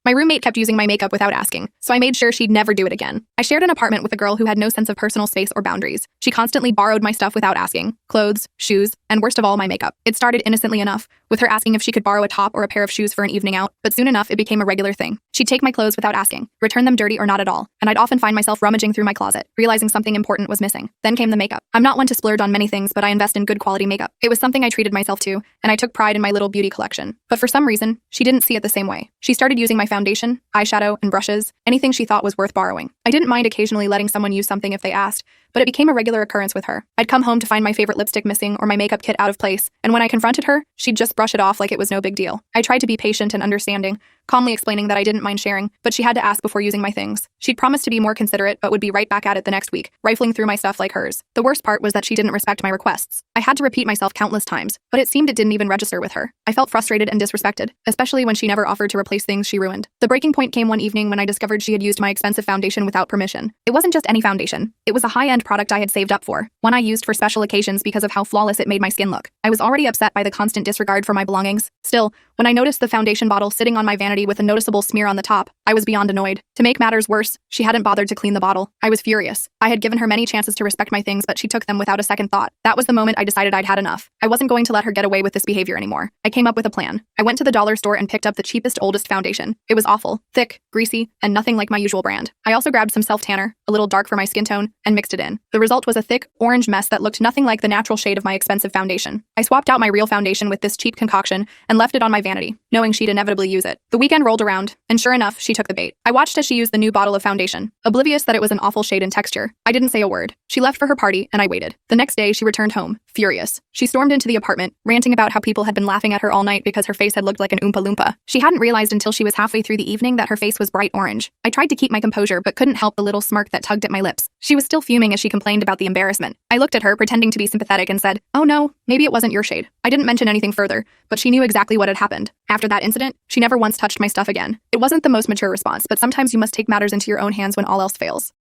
My roommate kept using my makeup without asking, so I made sure she'd never do it again. I shared an apartment with a girl who had no sense of personal space or boundaries. She constantly borrowed my stuff without asking: clothes, shoes, and worst of all, my makeup. It started innocently enough, with her asking if she could borrow a top or a pair of shoes for an evening out, but soon enough it became a regular thing. She'd take my clothes without asking, return them dirty or not at all, and I'd often find myself rummaging through my closet, realizing something important was missing. Then came the makeup. I'm not one to splurge on many things, but I invest in good quality makeup. It was something I treated myself to, and I took pride in my little beauty collection. But for some reason, she didn't see it the same way. She started using my foundation, eyeshadow, and brushes, anything she thought was worth borrowing. I didn't mind occasionally letting someone use something if they asked, but it became a regular occurrence with her. I'd come home to find my favorite lipstick missing or my makeup kit out of place, and when I confronted her, she'd just brush it off like it was no big deal. I tried to be patient and understanding, calmly explaining that I didn't mind sharing, but she had to ask before using my things. She'd promised to be more considerate, but would be right back at it the next week, rifling through my stuff like hers. The worst part was that she didn't respect my requests. I had to repeat myself countless times, but it seemed it didn't even register with her. I felt frustrated and disrespected, especially when she never offered to replace things she ruined. The breaking point came one evening when I discovered she had used my expensive foundation without permission. It wasn't just any foundation. It was a high-end product I had saved up for, one I used for special occasions because of how flawless it made my skin look. I was already upset by the constant disregard for my belongings. Still, when I noticed the foundation bottle sitting on my vanity with a noticeable smear on the top, I was beyond annoyed. To make matters worse, she hadn't bothered to clean the bottle. I was furious. I had given her many chances to respect my things, but she took them without a second thought. That was the moment I decided I'd had enough. I wasn't going to let her get away with this behavior anymore. I came up with a plan. I went to the dollar store and picked up the cheapest, oldest foundation. It was awful, thick, greasy, and nothing like my usual brand. I also grabbed some self-tanner, a little dark for my skin tone, and mixed it in. The result was a thick, orange mess that looked nothing like the natural shade of my expensive foundation. I swapped out my real foundation with this cheap concoction and left it on my vanity, knowing she'd inevitably use it. The weekend rolled around, and sure enough, she took the bait. I watched as she used the new bottle of foundation, oblivious that it was an awful shade and texture. I didn't say a word. She left for her party, and I waited. The next day, she returned home, furious. She stormed into the apartment, ranting about how people had been laughing at her all night because her face had looked like an Oompa Loompa. She hadn't realized until she was halfway through the evening that her face was bright orange. I tried to keep my composure, but couldn't help the little smirk that tugged at my lips. She was still fuming as she complained about the embarrassment. I looked at her, pretending to be sympathetic, and said, "Oh no, maybe it wasn't your shade." I didn't mention anything further, but she knew exactly what had happened. After that incident, she never once touched my stuff again. It wasn't the most mature response, but sometimes you must take matters into your own hands when all else fails.